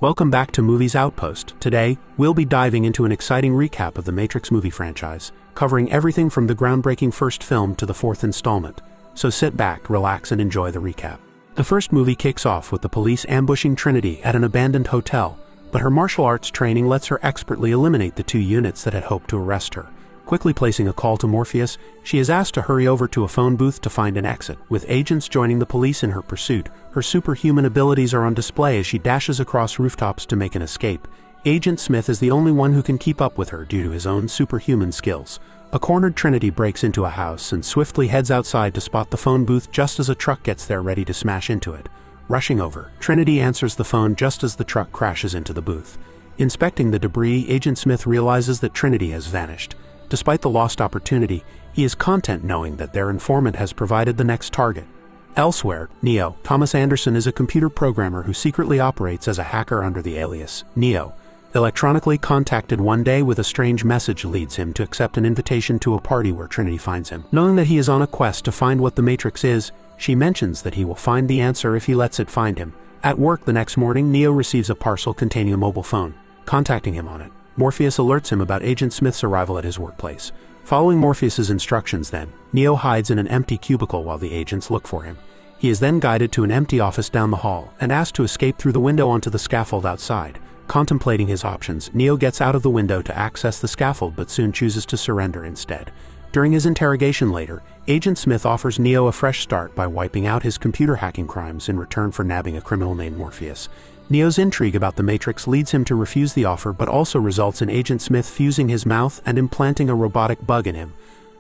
Welcome back to Movies Outpost. Today, we'll be diving into an exciting recap of the Matrix movie franchise, covering everything from the groundbreaking first film to the fourth installment. So sit back, relax, and enjoy the recap. The first movie kicks off with the police ambushing Trinity at an abandoned hotel, but her martial arts training lets her expertly eliminate the two units that had hoped to arrest her. Quickly placing a call to Morpheus, she is asked to hurry over to a phone booth to find an exit. With agents joining the police in her pursuit, her superhuman abilities are on display as she dashes across rooftops to make an escape. Agent Smith is the only one who can keep up with her due to his own superhuman skills. A cornered Trinity breaks into a house and swiftly heads outside to spot the phone booth just as a truck gets there ready to smash into it. Rushing over, Trinity answers the phone just as the truck crashes into the booth. Inspecting the debris, Agent Smith realizes that Trinity has vanished. Despite the lost opportunity, he is content knowing that their informant has provided the next target. Elsewhere, Neo, Thomas Anderson, is a computer programmer who secretly operates as a hacker under the alias Neo. Electronically contacted one day with a strange message leads him to accept an invitation to a party where Trinity finds him. Knowing that he is on a quest to find what the Matrix is, she mentions that he will find the answer if he lets it find him. At work the next morning, Neo receives a parcel containing a mobile phone. Contacting him on it, Morpheus alerts him about Agent Smith's arrival at his workplace. Following Morpheus's instructions then, Neo hides in an empty cubicle while the agents look for him. He is then guided to an empty office down the hall and asked to escape through the window onto the scaffold outside. Contemplating his options, Neo gets out of the window to access the scaffold but soon chooses to surrender instead. During his interrogation later, Agent Smith offers Neo a fresh start by wiping out his computer hacking crimes in return for nabbing a criminal named Morpheus. Neo's intrigue about the Matrix leads him to refuse the offer but also results in Agent Smith fusing his mouth and implanting a robotic bug in him.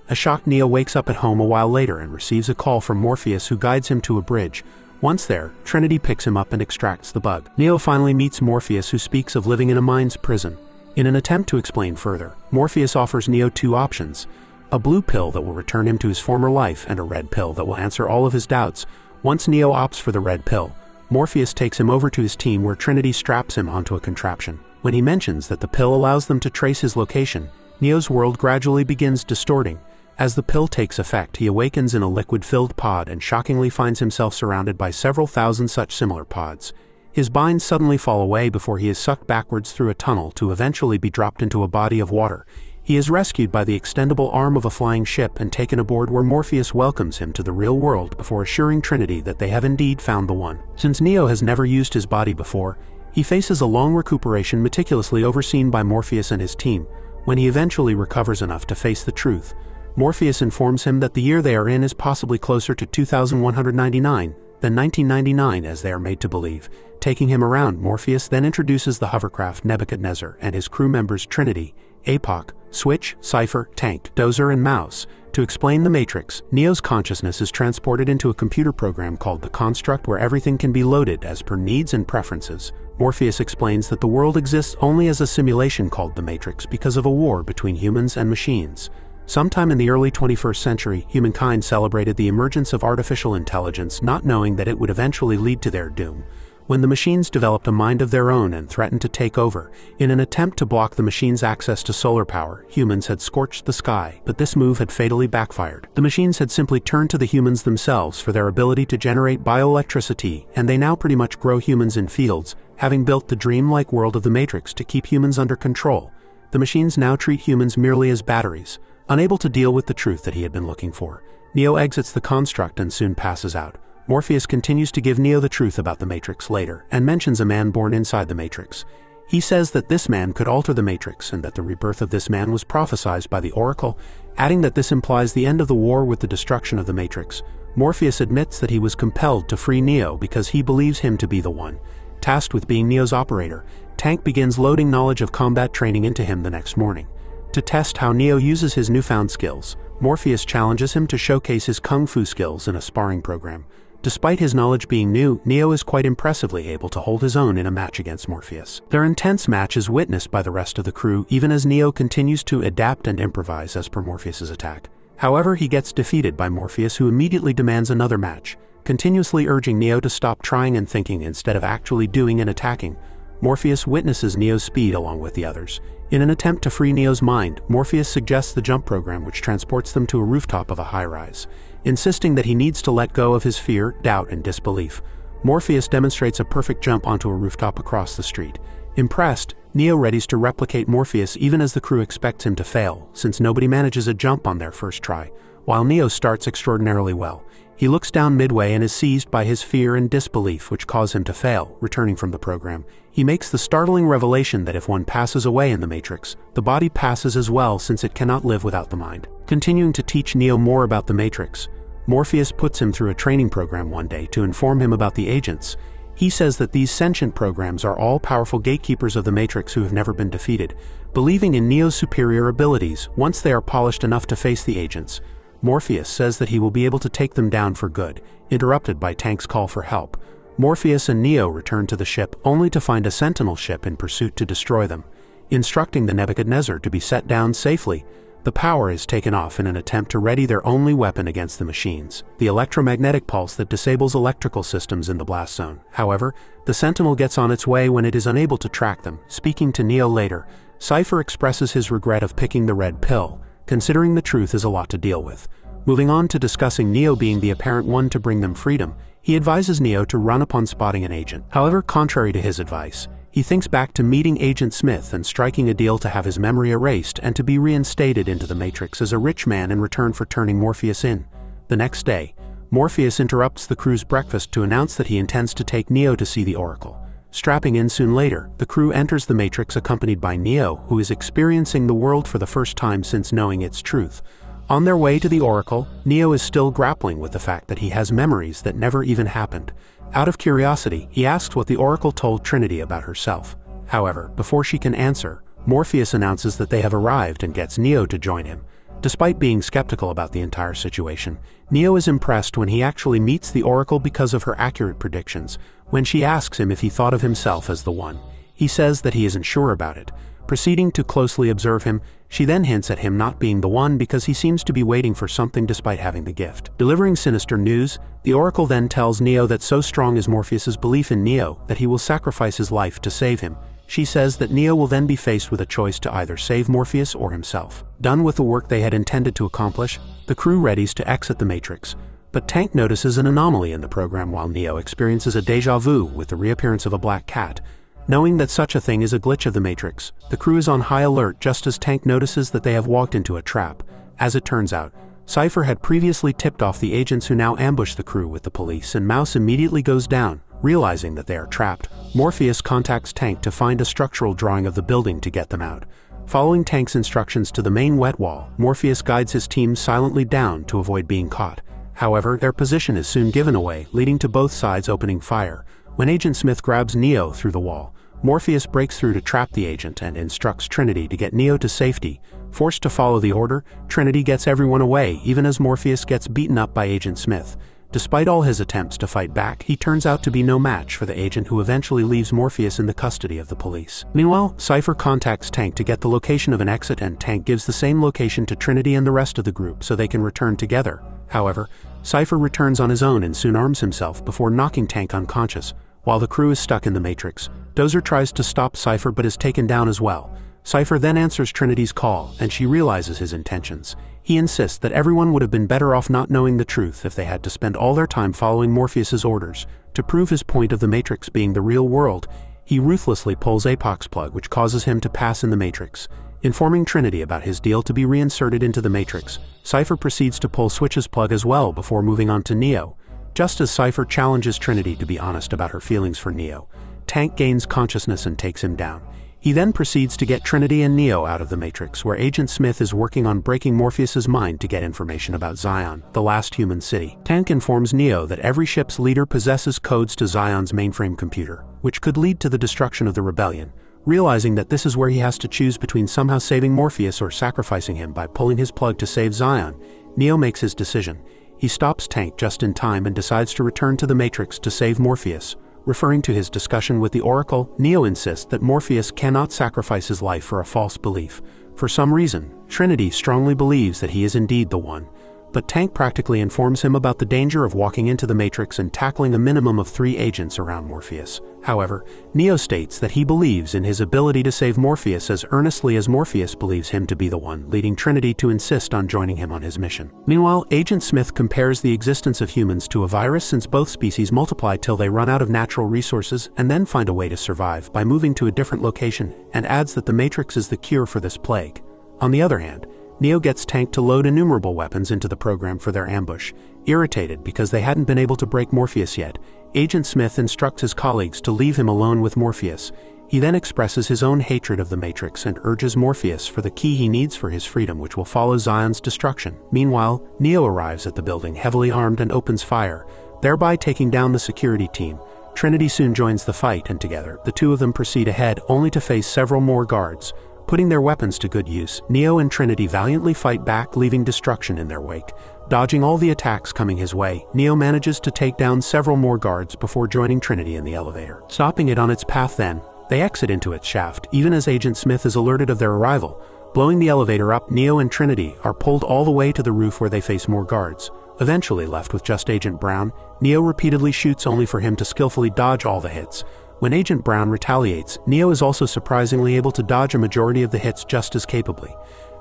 A shocked Neo wakes up at home a while later and receives a call from Morpheus who guides him to a bridge. Once there, Trinity picks him up and extracts the bug. Neo finally meets Morpheus who speaks of living in a mind's prison. In an attempt to explain further, Morpheus offers Neo two options: a blue pill that will return him to his former life and a red pill that will answer all of his doubts. Once Neo opts for the red pill, Morpheus takes him over to his team where Trinity straps him onto a contraption. When he mentions that the pill allows them to trace his location, Neo's world gradually begins distorting. As the pill takes effect, he awakens in a liquid-filled pod and shockingly finds himself surrounded by several thousand such similar pods. His binds suddenly fall away before he is sucked backwards through a tunnel to eventually be dropped into a body of water. He is rescued by the extendable arm of a flying ship and taken aboard where Morpheus welcomes him to the real world before assuring Trinity that they have indeed found the one. Since Neo has never used his body before, he faces a long recuperation meticulously overseen by Morpheus and his team. When he eventually recovers enough to face the truth, Morpheus informs him that the year they are in is possibly closer to 2199 than 1999 as they are made to believe. Taking him around, Morpheus then introduces the hovercraft Nebuchadnezzar and his crew members Trinity, Apoc, Switch, Cypher, Tank, Dozer, and Mouse. To explain the Matrix, Neo's consciousness is transported into a computer program called the Construct where everything can be loaded as per needs and preferences. Morpheus explains that the world exists only as a simulation called the Matrix because of a war between humans and machines. Sometime in the early 21st century, humankind celebrated the emergence of artificial intelligence, not knowing that it would eventually lead to their doom. When the machines developed a mind of their own and threatened to take over, in an attempt to block the machines' access to solar power, humans had scorched the sky, but this move had fatally backfired. The machines had simply turned to the humans themselves for their ability to generate bioelectricity, and they now pretty much grow humans in fields, having built the dreamlike world of the Matrix to keep humans under control. The machines now treat humans merely as batteries. Unable to deal with the truth that he had been looking for, Neo exits the Construct and soon passes out. Morpheus continues to give Neo the truth about the Matrix later, and mentions a man born inside the Matrix. He says that this man could alter the Matrix and that the rebirth of this man was prophesied by the Oracle, adding that this implies the end of the war with the destruction of the Matrix. Morpheus admits that he was compelled to free Neo because he believes him to be the one. Tasked with being Neo's operator, Tank begins loading knowledge of combat training into him the next morning. To test how Neo uses his newfound skills, Morpheus challenges him to showcase his kung fu skills in a sparring program. Despite his knowledge being new, Neo is quite impressively able to hold his own in a match against Morpheus. Their intense match is witnessed by the rest of the crew even as Neo continues to adapt and improvise as per Morpheus's attack. However, he gets defeated by Morpheus who immediately demands another match, continuously urging Neo to stop trying and thinking instead of actually doing and attacking. Morpheus witnesses Neo's speed along with the others. In an attempt to free Neo's mind, Morpheus suggests the jump program which transports them to a rooftop of a high-rise. Insisting that he needs to let go of his fear, doubt, and disbelief, Morpheus demonstrates a perfect jump onto a rooftop across the street. Impressed, Neo readies to replicate Morpheus even as the crew expects him to fail, since nobody manages a jump on their first try. While Neo starts extraordinarily well, he looks down midway and is seized by his fear and disbelief which cause him to fail, returning from the program. He makes the startling revelation that if one passes away in the Matrix, the body passes as well since it cannot live without the mind. Continuing to teach Neo more about the Matrix, Morpheus puts him through a training program one day to inform him about the agents. He says that these sentient programs are all powerful gatekeepers of the Matrix who have never been defeated, believing in Neo's superior abilities once they are polished enough to face the agents. Morpheus says that he will be able to take them down for good, interrupted by Tank's call for help. Morpheus and Neo return to the ship only to find a sentinel ship in pursuit to destroy them. Instructing the Nebuchadnezzar to be set down safely, the power is taken off in an attempt to ready their only weapon against the machines, the electromagnetic pulse that disables electrical systems in the blast zone. However, the Sentinel gets on its way when it is unable to track them. Speaking to Neo later, Cypher expresses his regret of picking the red pill, considering the truth is a lot to deal with. Moving on to discussing Neo being the apparent one to bring them freedom, he advises Neo to run upon spotting an agent. However, contrary to his advice, he thinks back to meeting Agent Smith and striking a deal to have his memory erased and to be reinstated into the Matrix as a rich man in return for turning Morpheus in. The next day, Morpheus interrupts the crew's breakfast to announce that he intends to take Neo to see the Oracle. Strapping in soon later, the crew enters the Matrix accompanied by Neo, who is experiencing the world for the first time since knowing its truth. On their way to the Oracle, Neo is still grappling with the fact that he has memories that never even happened. Out of curiosity, he asks what the Oracle told Trinity about herself. However, before she can answer, Morpheus announces that they have arrived and gets Neo to join him. Despite being skeptical about the entire situation, Neo is impressed when he actually meets the Oracle because of her accurate predictions. When she asks him if he thought of himself as the one, he says that he isn't sure about it. Proceeding to closely observe him, she then hints at him not being the one because he seems to be waiting for something despite having the gift. Delivering sinister news, the Oracle then tells Neo that so strong is Morpheus's belief in Neo that he will sacrifice his life to save him. She says that Neo will then be faced with a choice to either save Morpheus or himself. Done with the work they had intended to accomplish, the crew readies to exit the Matrix. But Tank notices an anomaly in the program while Neo experiences a déjà vu with the reappearance of a black cat. Knowing that such a thing is a glitch of the Matrix, the crew is on high alert just as Tank notices that they have walked into a trap. As it turns out, Cypher had previously tipped off the agents who now ambush the crew with the police, and Mouse immediately goes down. Realizing that they are trapped, Morpheus contacts Tank to find a structural drawing of the building to get them out. Following Tank's instructions to the main wet wall, Morpheus guides his team silently down to avoid being caught. However, their position is soon given away, leading to both sides opening fire. When Agent Smith grabs Neo through the wall, Morpheus breaks through to trap the agent and instructs Trinity to get Neo to safety. Forced to follow the order, Trinity gets everyone away even as Morpheus gets beaten up by Agent Smith. Despite all his attempts to fight back, he turns out to be no match for the agent who eventually leaves Morpheus in the custody of the police. Meanwhile, Cypher contacts Tank to get the location of an exit, and Tank gives the same location to Trinity and the rest of the group so they can return together. However, Cypher returns on his own and soon arms himself before knocking Tank unconscious. While the crew is stuck in the Matrix, Dozer tries to stop Cypher but is taken down as well. Cypher then answers Trinity's call, and she realizes his intentions. He insists that everyone would have been better off not knowing the truth if they had to spend all their time following Morpheus's orders. To prove his point of the Matrix being the real world, he ruthlessly pulls Apoch's plug, which causes him to pass in the Matrix. Informing Trinity about his deal to be reinserted into the Matrix, Cypher proceeds to pull Switch's plug as well before moving on to Neo. Just as Cypher challenges Trinity to be honest about her feelings for Neo, Tank gains consciousness and takes him down. He then proceeds to get Trinity and Neo out of the Matrix, where Agent Smith is working on breaking Morpheus's mind to get information about Zion, the last human city. Tank informs Neo that every ship's leader possesses codes to Zion's mainframe computer, which could lead to the destruction of the rebellion. Realizing that this is where he has to choose between somehow saving Morpheus or sacrificing him by pulling his plug to save Zion, Neo makes his decision. He stops Tank just in time and decides to return to the Matrix to save Morpheus. Referring to his discussion with the Oracle, Neo insists that Morpheus cannot sacrifice his life for a false belief. For some reason, Trinity strongly believes that he is indeed the one. but Tank practically informs him about the danger of walking into the Matrix and tackling a minimum of 3 agents around Morpheus. However, Neo states that he believes in his ability to save Morpheus as earnestly as Morpheus believes him to be the one, leading Trinity to insist on joining him on his mission. Meanwhile, Agent Smith compares the existence of humans to a virus, since both species multiply till they run out of natural resources and then find a way to survive by moving to a different location, and adds that the Matrix is the cure for this plague. On the other hand, Neo gets Tank to load innumerable weapons into the program for their ambush. Irritated because they hadn't been able to break Morpheus yet, Agent Smith instructs his colleagues to leave him alone with Morpheus. He then expresses his own hatred of the Matrix and urges Morpheus for the key he needs for his freedom, which will follow Zion's destruction. Meanwhile, Neo arrives at the building heavily armed and opens fire, thereby taking down the security team. Trinity soon joins the fight, and together, the two of them proceed ahead only to face several more guards. Putting their weapons to good use, Neo and Trinity valiantly fight back, leaving destruction in their wake. Dodging all the attacks coming his way, Neo manages to take down several more guards before joining Trinity in the elevator. Stopping it on its path then, they exit into its shaft, even as Agent Smith is alerted of their arrival. Blowing the elevator up, Neo and Trinity are pulled all the way to the roof where they face more guards. Eventually left with just Agent Brown, Neo repeatedly shoots only for him to skillfully dodge all the hits. When Agent Brown retaliates, Neo is also surprisingly able to dodge a majority of the hits just as capably.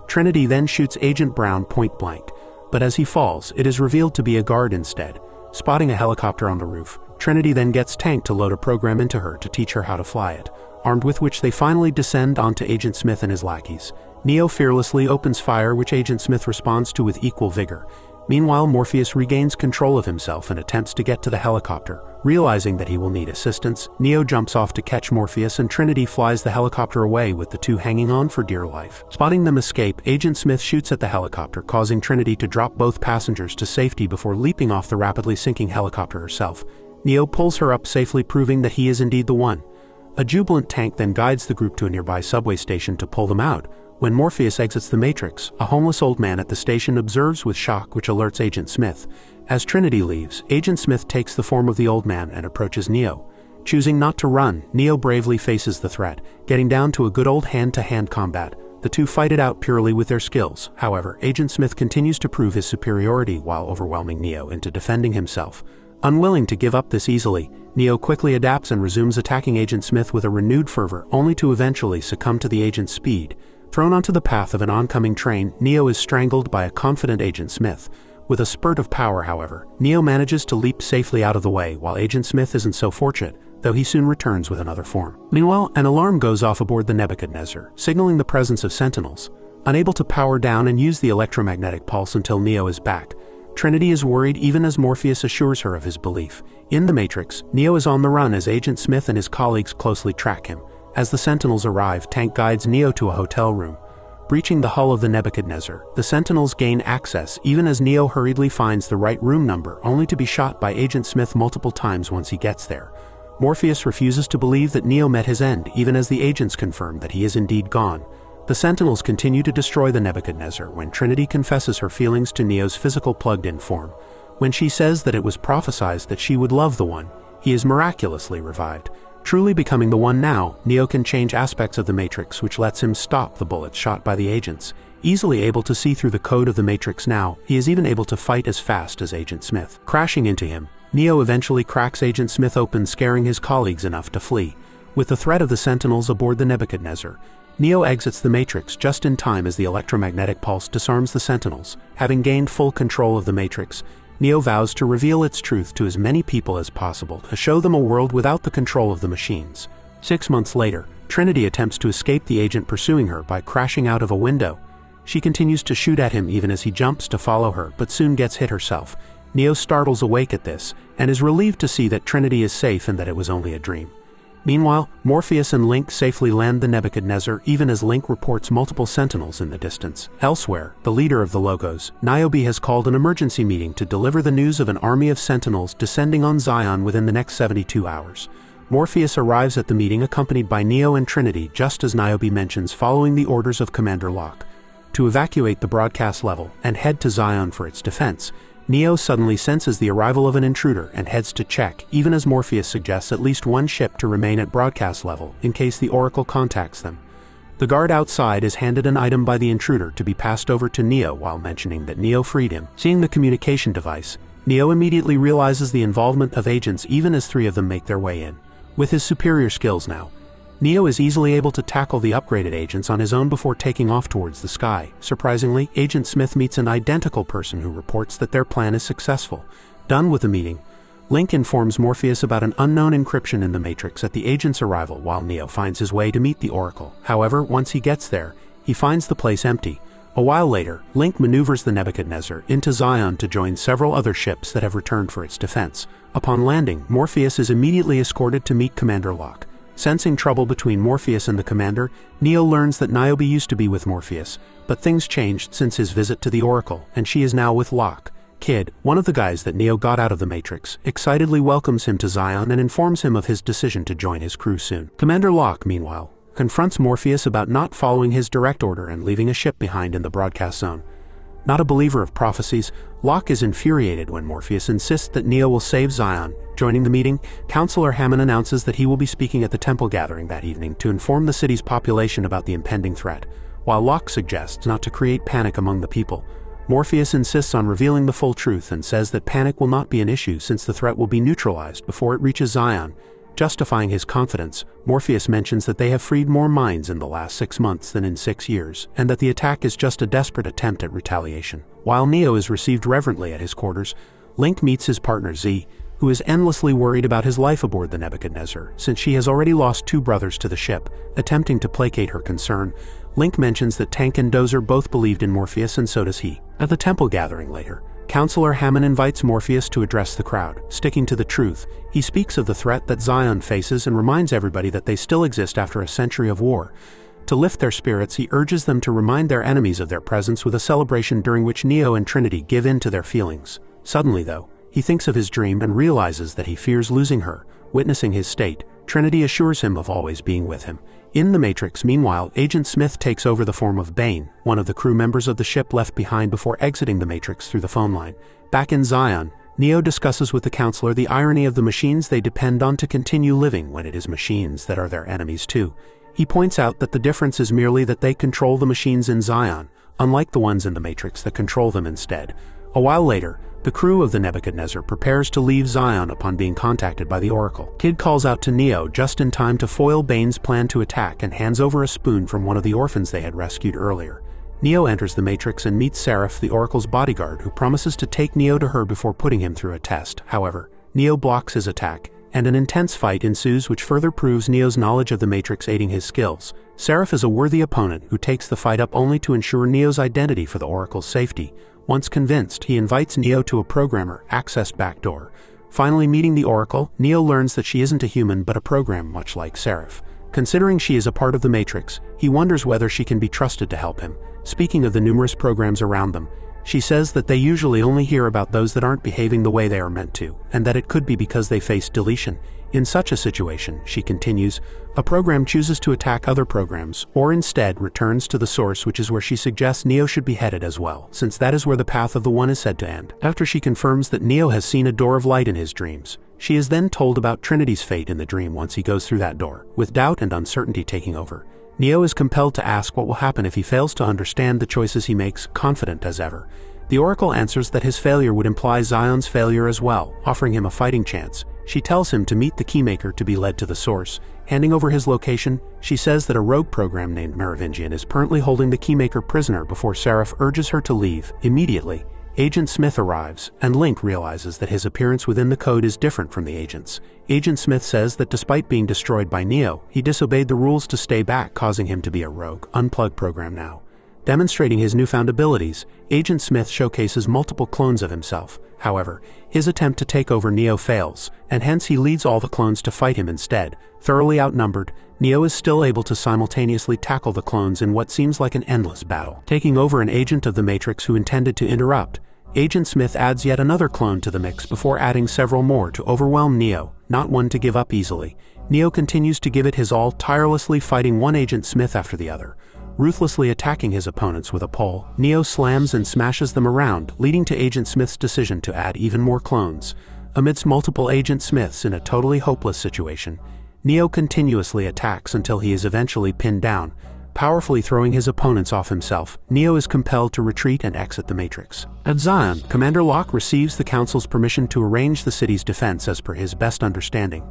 Trinity then shoots Agent Brown point blank, but as he falls, it is revealed to be a guard instead. Spotting a helicopter on the roof, Trinity then gets Tank to load a program into her to teach her how to fly it, armed with which they finally descend onto Agent Smith and his lackeys. Neo fearlessly opens fire, which Agent Smith responds to with equal vigor. Meanwhile, Morpheus regains control of himself and attempts to get to the helicopter. Realizing that he will need assistance, Neo jumps off to catch Morpheus, and Trinity flies the helicopter away with the two hanging on for dear life. Spotting them escape, Agent Smith shoots at the helicopter, causing Trinity to drop both passengers to safety before leaping off the rapidly sinking helicopter herself. Neo pulls her up safely, proving that he is indeed the one. A jubilant Tank then guides the group to a nearby subway station to pull them out. When Morpheus exits the Matrix, a homeless old man at the station observes with shock, which alerts Agent Smith. As Trinity leaves, Agent Smith takes the form of the old man and approaches Neo. Choosing not to run, Neo bravely faces the threat, getting down to a good old hand-to-hand combat. The two fight it out purely with their skills. However, Agent Smith continues to prove his superiority while overwhelming Neo into defending himself. Unwilling to give up this easily, Neo quickly adapts and resumes attacking Agent Smith with a renewed fervor, only to eventually succumb to the agent's speed. Thrown onto the path of an oncoming train, Neo is strangled by a confident Agent Smith. With a spurt of power, however, Neo manages to leap safely out of the way, while Agent Smith isn't so fortunate, though he soon returns with another form. Meanwhile, an alarm goes off aboard the Nebuchadnezzar, signaling the presence of Sentinels. Unable to power down and use the electromagnetic pulse until Neo is back, Trinity is worried even as Morpheus assures her of his belief. In the Matrix, Neo is on the run as Agent Smith and his colleagues closely track him. As the Sentinels arrive, Tank guides Neo to a hotel room. Breaching the hull of the Nebuchadnezzar, the Sentinels gain access even as Neo hurriedly finds the right room number, only to be shot by Agent Smith multiple times once he gets there. Morpheus refuses to believe that Neo met his end, even as the agents confirm that he is indeed gone. The Sentinels continue to destroy the Nebuchadnezzar when Trinity confesses her feelings to Neo's physical plugged-in form. When she says that it was prophesied that she would love the One, he is miraculously revived. Truly becoming the One now, Neo can change aspects of the Matrix, which lets him stop the bullets shot by the agents. Easily able to see through the code of the Matrix now, he is even able to fight as fast as Agent Smith. Crashing into him, Neo eventually cracks Agent Smith open, scaring his colleagues enough to flee. With the threat of the Sentinels aboard the Nebuchadnezzar, Neo exits the Matrix just in time as the electromagnetic pulse disarms the Sentinels. Having gained full control of the Matrix, Neo vows to reveal its truth to as many people as possible, to show them a world without the control of the machines. 6 months later, Trinity attempts to escape the agent pursuing her by crashing out of a window. She continues to shoot at him even as he jumps to follow her, but soon gets hit herself. Neo startles awake at this, and is relieved to see that Trinity is safe and that it was only a dream. Meanwhile, Morpheus and Link safely land the Nebuchadnezzar even as Link reports multiple Sentinels in the distance. Elsewhere, the leader of the Logos, Niobe, has called an emergency meeting to deliver the news of an army of Sentinels descending on Zion within the next 72 hours. Morpheus arrives at the meeting accompanied by Neo and Trinity just as Niobe mentions following the orders of Commander Locke to evacuate the broadcast level and head to Zion for its defense. Neo suddenly senses the arrival of an intruder and heads to check, even as Morpheus suggests at least one ship to remain at broadcast level in case the Oracle contacts them. The guard outside is handed an item by the intruder to be passed over to Neo while mentioning that Neo freed him. Seeing the communication device, Neo immediately realizes the involvement of agents even as 3 of them make their way in. With his superior skills now, Neo is easily able to tackle the upgraded agents on his own before taking off towards the sky. Surprisingly, Agent Smith meets an identical person who reports that their plan is successful. Done with the meeting, Link informs Morpheus about an unknown encryption in the Matrix at the agent's arrival while Neo finds his way to meet the Oracle. However, once he gets there, he finds the place empty. A while later, Link maneuvers the Nebuchadnezzar into Zion to join several other ships that have returned for its defense. Upon landing, Morpheus is immediately escorted to meet Commander Locke. Sensing trouble between Morpheus and the commander, Neo learns that Niobe used to be with Morpheus, but things changed since his visit to the Oracle, and she is now with Locke. Kid, one of the guys that Neo got out of the Matrix, excitedly welcomes him to Zion and informs him of his decision to join his crew soon. Commander Locke, meanwhile, confronts Morpheus about not following his direct order and leaving a ship behind in the broadcast zone. Not a believer of prophecies, Locke is infuriated when Morpheus insists that Neo will save Zion. Joining the meeting, Counselor Hammond announces that he will be speaking at the temple gathering that evening to inform the city's population about the impending threat. While Locke suggests not to create panic among the people, Morpheus insists on revealing the full truth and says that panic will not be an issue since the threat will be neutralized before it reaches Zion. Justifying his confidence, Morpheus mentions that they have freed more minds in the last 6 months than in 6 years, and that the attack is just a desperate attempt at retaliation. While Neo is received reverently at his quarters, Link meets his partner Z, who is endlessly worried about his life aboard the Nebuchadnezzar, since she has already lost 2 brothers to the ship. Attempting to placate her concern, Link mentions that Tank and Dozer both believed in Morpheus, and so does he. At the temple gathering later, Counselor Hammond invites Morpheus to address the crowd. Sticking to the truth, he speaks of the threat that Zion faces and reminds everybody that they still exist after a century of war. To lift their spirits, he urges them to remind their enemies of their presence with a celebration during which Neo and Trinity give in to their feelings. Suddenly, though, he thinks of his dream and realizes that he fears losing her. Witnessing his state, Trinity assures him of always being with him. In the Matrix, meanwhile, Agent Smith takes over the form of Bane, one of the crew members of the ship left behind before exiting the Matrix through the phone line. Back in Zion, Neo discusses with the counselor the irony of the machines they depend on to continue living when it is machines that are their enemies too. He points out that the difference is merely that they control the machines in Zion, unlike the ones in the Matrix that control them instead. A while later, the crew of the Nebuchadnezzar prepares to leave Zion upon being contacted by the Oracle. Kid calls out to Neo just in time to foil Bane's plan to attack and hands over a spoon from one of the orphans they had rescued earlier. Neo enters the Matrix and meets Seraph, the Oracle's bodyguard, who promises to take Neo to her before putting him through a test. However, Neo blocks his attack, and an intense fight ensues which further proves Neo's knowledge of the Matrix aiding his skills. Seraph is a worthy opponent who takes the fight up only to ensure Neo's identity for the Oracle's safety. Once convinced, he invites Neo to a programmer accessed backdoor. Finally meeting the Oracle, Neo learns that she isn't a human but a program much like Seraph. Considering she is a part of the Matrix, he wonders whether she can be trusted to help him. Speaking of the numerous programs around them, she says that they usually only hear about those that aren't behaving the way they are meant to, and that it could be because they face deletion. In such a situation, she continues, a program chooses to attack other programs, or instead returns to the source, which is where she suggests Neo should be headed as well, since that is where the path of the One is said to end. After she confirms that Neo has seen a door of light in his dreams, she is then told about Trinity's fate in the dream once he goes through that door. With doubt and uncertainty taking over, Neo is compelled to ask what will happen if he fails to understand the choices he makes, confident as ever. The Oracle answers that his failure would imply Zion's failure as well, offering him a fighting chance. She tells him to meet the keymaker to be led to the source. Handing over his location, she says that a rogue program named Merovingian is currently holding the keymaker prisoner before Seraph urges her to leave. Immediately, Agent Smith arrives, and Link realizes that his appearance within the code is different from the agent's. Agent Smith says that despite being destroyed by Neo, he disobeyed the rules to stay back, causing him to be a rogue, unplugged program now. Demonstrating his newfound abilities, Agent Smith showcases multiple clones of himself. However, his attempt to take over Neo fails, and hence he leads all the clones to fight him instead. Thoroughly outnumbered, Neo is still able to simultaneously tackle the clones in what seems like an endless battle. Taking over an agent of the Matrix who intended to interrupt, Agent Smith adds yet another clone to the mix before adding several more to overwhelm Neo, not one to give up easily. Neo continues to give it his all, tirelessly fighting one Agent Smith after the other. Ruthlessly attacking his opponents with a pole, Neo slams and smashes them around, leading to Agent Smith's decision to add even more clones. Amidst multiple Agent Smiths in a totally hopeless situation, Neo continuously attacks until he is eventually pinned down. powerfully throwing his opponents off himself, Neo is compelled to retreat and exit the Matrix. At Zion, Commander Locke receives the Council's permission to arrange the city's defense as per his best understanding,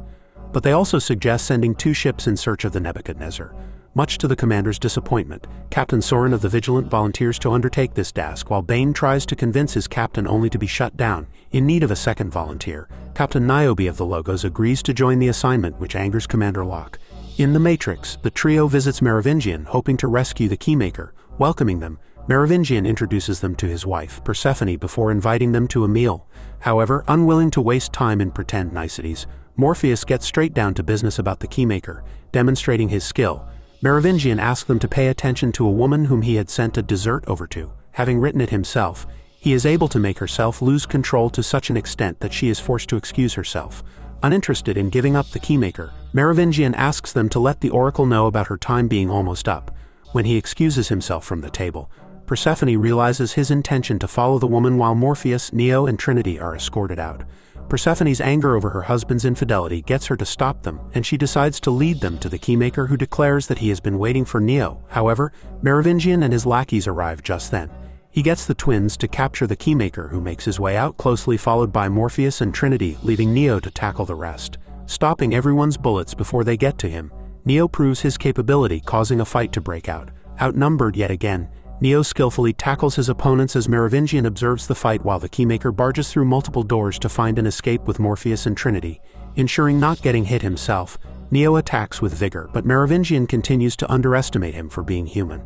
but they also suggest sending 2 ships in search of the Nebuchadnezzar. Much to the commander's disappointment, Captain Soren of the Vigilant volunteers to undertake this task, while Bane tries to convince his captain only to be shut down. In need of a second volunteer, Captain Niobe of the Logos agrees to join the assignment, which angers Commander Locke. In the Matrix, the trio visits Merovingian, hoping to rescue the Keymaker. Welcoming them, Merovingian introduces them to his wife, Persephone, before inviting them to a meal. However, unwilling to waste time in pretend niceties, Morpheus gets straight down to business about the Keymaker, demonstrating his skill. Merovingian asks them to pay attention to a woman whom he had sent a dessert over to. Having written it himself, he is able to make herself lose control to such an extent that she is forced to excuse herself. Uninterested in giving up the Keymaker, Merovingian asks them to let the Oracle know about her time being almost up. When he excuses himself from the table, Persephone realizes his intention to follow the woman while Morpheus, Neo, and Trinity are escorted out. Persephone's anger over her husband's infidelity gets her to stop them, and she decides to lead them to the Keymaker, who declares that he has been waiting for Neo. However, Merovingian and his lackeys arrive just then. He gets the twins to capture the Keymaker, who makes his way out, closely followed by Morpheus and Trinity, leaving Neo to tackle the rest. Stopping everyone's bullets before they get to him, Neo proves his capability, causing a fight to break out. Outnumbered yet again, Neo skillfully tackles his opponents as Merovingian observes the fight while the Keymaker barges through multiple doors to find an escape with Morpheus and Trinity. Ensuring not getting hit himself, Neo attacks with vigor, but Merovingian continues to underestimate him for being human.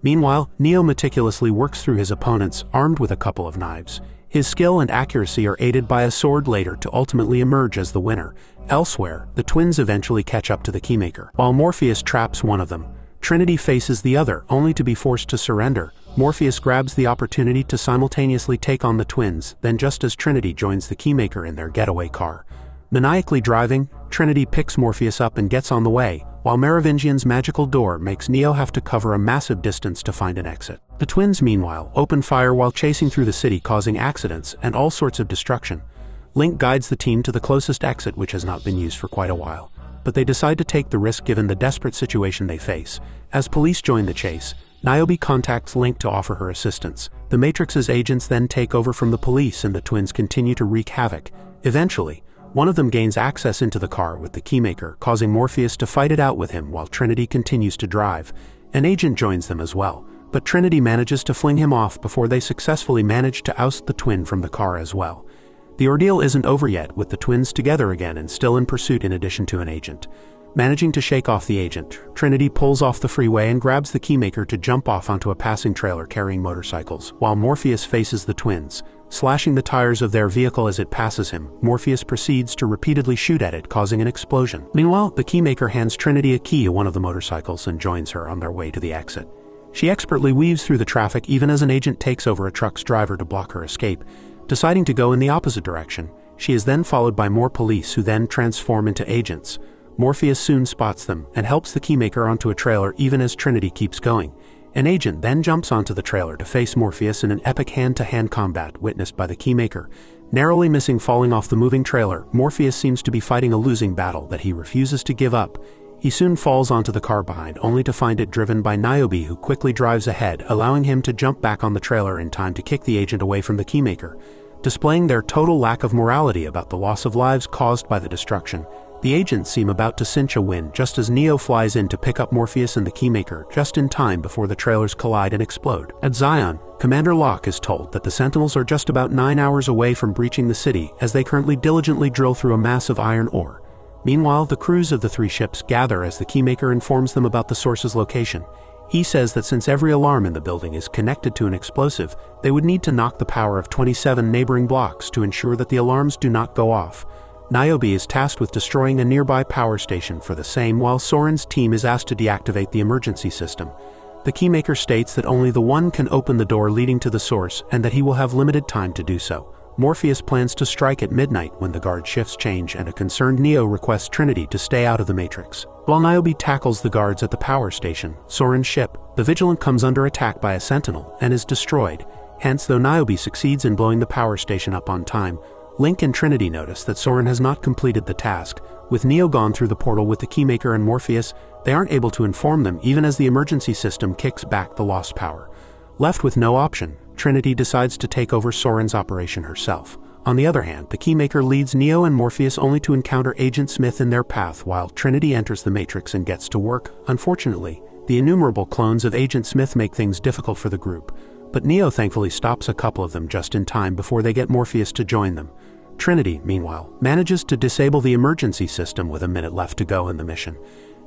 Meanwhile, Neo meticulously works through his opponents, armed with a couple of knives. His skill and accuracy are aided by a sword later to ultimately emerge as the winner. Elsewhere, the twins eventually catch up to the Keymaker. While Morpheus traps one of them, Trinity faces the other, only to be forced to surrender. Morpheus grabs the opportunity to simultaneously take on the twins, then just as Trinity joins the Keymaker in their getaway car. Maniacally driving, Trinity picks Morpheus up and gets on the way, while Merovingian's magical door makes Neo have to cover a massive distance to find an exit. The twins, meanwhile, open fire while chasing through the city, causing accidents and all sorts of destruction. Link guides the team to the closest exit, which has not been used for quite a while, but they decide to take the risk given the desperate situation they face. As police join the chase, Niobe contacts Link to offer her assistance. The Matrix's agents then take over from the police, and the twins continue to wreak havoc. Eventually, one of them gains access into the car with the Keymaker, causing Morpheus to fight it out with him while Trinity continues to drive. An agent joins them as well, but Trinity manages to fling him off before they successfully manage to oust the twin from the car as well. The ordeal isn't over yet, with the twins together again and still in pursuit in addition to an agent. Managing to shake off the agent, Trinity pulls off the freeway and grabs the Keymaker to jump off onto a passing trailer carrying motorcycles, while Morpheus faces the twins. Slashing the tires of their vehicle as it passes him, Morpheus proceeds to repeatedly shoot at it, causing an explosion. Meanwhile, the Keymaker hands Trinity a key to one of the motorcycles and joins her on their way to the exit. She expertly weaves through the traffic even as an agent takes over a truck's driver to block her escape. Deciding to go in the opposite direction, she is then followed by more police, who then transform into agents. Morpheus soon spots them and helps the Keymaker onto a trailer even as Trinity keeps going. An agent then jumps onto the trailer to face Morpheus in an epic hand-to-hand combat witnessed by the Keymaker. Narrowly missing falling off the moving trailer, Morpheus seems to be fighting a losing battle that he refuses to give up. He soon falls onto the car behind, only to find it driven by Niobe, who quickly drives ahead, allowing him to jump back on the trailer in time to kick the agent away from the Keymaker. Displaying their total lack of morality about the loss of lives caused by the destruction, the agents seem about to cinch a win just as Neo flies in to pick up Morpheus and the Keymaker just in time before the trailers collide and explode. At Zion, Commander Locke is told that the Sentinels are just about 9 hours away from breaching the city as they currently diligently drill through a mass of iron ore. Meanwhile, the crews of the 3 ships gather as the Keymaker informs them about the source's location. He says that since every alarm in the building is connected to an explosive, they would need to knock the power of 27 neighboring blocks to ensure that the alarms do not go off. Niobe is tasked with destroying a nearby power station for the same, while Soren's team is asked to deactivate the emergency system. The Keymaker states that only the one can open the door leading to the source and that he will have limited time to do so. Morpheus plans to strike at midnight when the guard shifts change, and a concerned Neo requests Trinity to stay out of the Matrix. While Niobe tackles the guards at the power station, Soren's ship, the Vigilant, comes under attack by a Sentinel and is destroyed. Hence, though Niobe succeeds in blowing the power station up on time, Link and Trinity notice that Soren has not completed the task. With Neo gone through the portal with the Keymaker and Morpheus, They aren't able to inform them even as the emergency system kicks back the lost power. Left with no option, Trinity decides to take over Soren's operation herself. On the other hand, the keymaker leads Neo and Morpheus only to encounter Agent Smith in their path while Trinity enters the Matrix and gets to work. Unfortunately, the innumerable clones of Agent Smith make things difficult for the group, but Neo thankfully stops a couple of them just in time before they get Morpheus to join them. Trinity, meanwhile, manages to disable the emergency system with a minute left to go in the mission.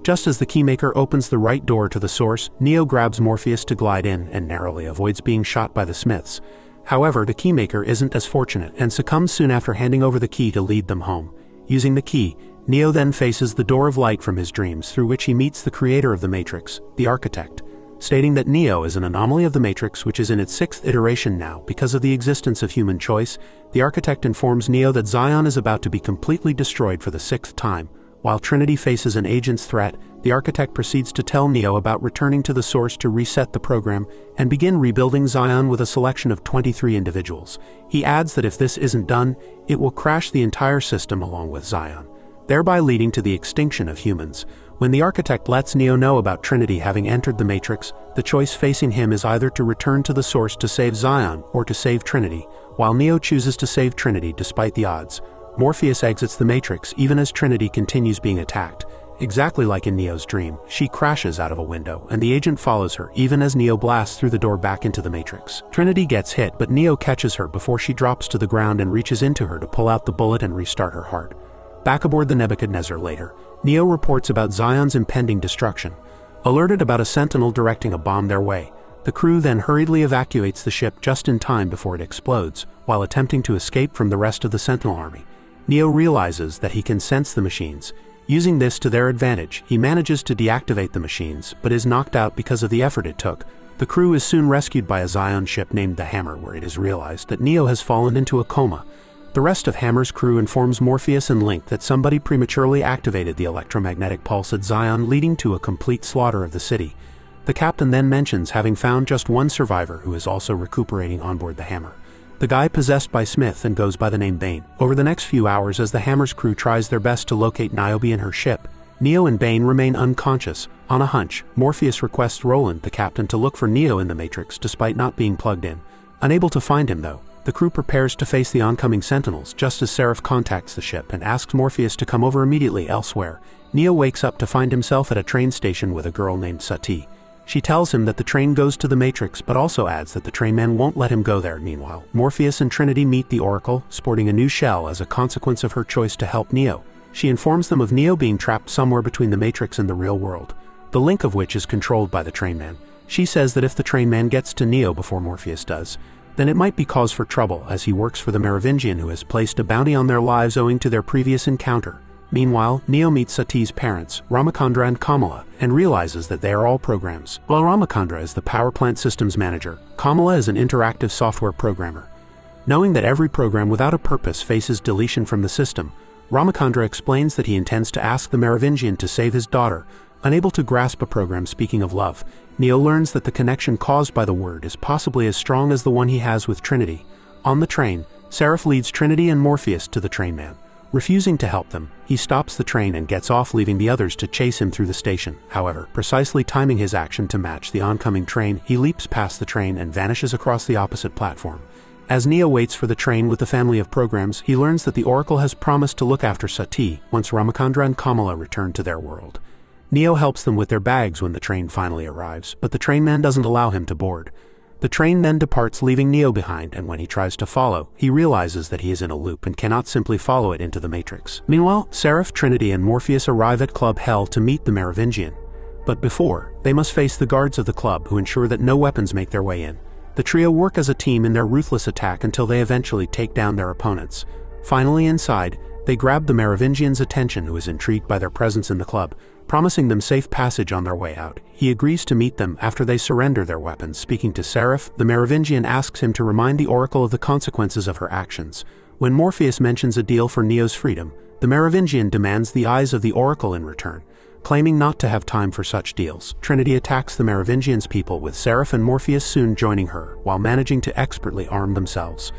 Just as the keymaker opens the right door to the source, Neo grabs Morpheus to glide in and narrowly avoids being shot by the Smiths. However, the keymaker isn't as fortunate and succumbs soon after handing over the key to lead them home. Using the key, Neo then faces the door of light from his dreams through which he meets the creator of the Matrix, the Architect. Stating that Neo is an anomaly of the Matrix which is in its 6th iteration now because of the existence of human choice, the Architect informs Neo that Zion is about to be completely destroyed for the 6th time. While Trinity faces an agent's threat, the Architect proceeds to tell Neo about returning to the source to reset the program and begin rebuilding Zion with a selection of 23 individuals. He adds that if this isn't done, it will crash the entire system along with Zion, thereby leading to the extinction of humans. When the Architect lets Neo know about Trinity having entered the Matrix, the choice facing him is either to return to the source to save Zion or to save Trinity. While Neo chooses to save Trinity despite the odds, Morpheus exits the Matrix even as Trinity continues being attacked. Exactly like in Neo's dream, she crashes out of a window, and the agent follows her even as Neo blasts through the door back into the Matrix. Trinity gets hit, but Neo catches her before she drops to the ground and reaches into her to pull out the bullet and restart her heart. Back aboard the Nebuchadnezzar later, Neo reports about Zion's impending destruction. Alerted about a sentinel directing a bomb their way, the crew then hurriedly evacuates the ship just in time before it explodes, while attempting to escape from the rest of the Sentinel army. Neo realizes that he can sense the machines. Using this to their advantage, he manages to deactivate the machines, but is knocked out because of the effort it took. The crew is soon rescued by a Zion ship named the Hammer, where it is realized that Neo has fallen into a coma. The rest of Hammer's crew informs Morpheus and Link that somebody prematurely activated the electromagnetic pulse at Zion, leading to a complete slaughter of the city. The captain then mentions having found just one survivor who is also recuperating on board the Hammer. The guy possessed by Smith and goes by the name Bane. Over the next few hours, as the Hammer's crew tries their best to locate Niobe and her ship, Neo and Bane remain unconscious. On a hunch, Morpheus requests Roland, the captain, to look for Neo in the Matrix despite not being plugged in. Unable to find him though, the crew prepares to face the oncoming Sentinels just as Seraph contacts the ship and asks Morpheus to come over immediately elsewhere. Neo wakes up to find himself at a train station with a girl named Sati. She tells him that the train goes to the Matrix, but also adds that the trainman won't let him go there. Meanwhile, Morpheus and Trinity meet the Oracle, sporting a new shell as a consequence of her choice to help Neo. She informs them of Neo being trapped somewhere between the Matrix and the real world, the link of which is controlled by the trainman. She says that if the trainman gets to Neo before Morpheus does, then it might be cause for trouble, as he works for the Merovingian who has placed a bounty on their lives owing to their previous encounter. Meanwhile, Neo meets Sati's parents, Ramachandra and Kamala, and realizes that they are all programs. While Ramachandra is the power plant systems manager, Kamala is an interactive software programmer. Knowing that every program without a purpose faces deletion from the system, Ramachandra explains that he intends to ask the Merovingian to save his daughter. Unable to grasp a program speaking of love, Neo learns that the connection caused by the word is possibly as strong as the one he has with Trinity. On the train, Seraph leads Trinity and Morpheus to the trainman. Refusing to help them, he stops the train and gets off, leaving the others to chase him through the station. However, precisely timing his action to match the oncoming train, he leaps past the train and vanishes across the opposite platform. As Neo waits for the train with the family of programs, he learns that the Oracle has promised to look after Sati once Ramachandra and Kamala return to their world. Neo helps them with their bags when the train finally arrives, but the trainman doesn't allow him to board. The train then departs, leaving Neo behind, and when he tries to follow, he realizes that he is in a loop and cannot simply follow it into the Matrix. Meanwhile, Seraph, Trinity, and Morpheus arrive at Club Hell to meet the Merovingian. But before, they must face the guards of the club who ensure that no weapons make their way in. The trio work as a team in their ruthless attack until they eventually take down their opponents. Finally inside, they grab the Merovingian's attention, who is intrigued by their presence in the club. Promising them safe passage on their way out, he agrees to meet them after they surrender their weapons. Speaking to Seraph, the Merovingian asks him to remind the Oracle of the consequences of her actions. When Morpheus mentions a deal for Neo's freedom, the Merovingian demands the eyes of the Oracle in return. Claiming not to have time for such deals, Trinity attacks the Merovingian's people, with Seraph and Morpheus soon joining her, while managing to expertly arm themselves.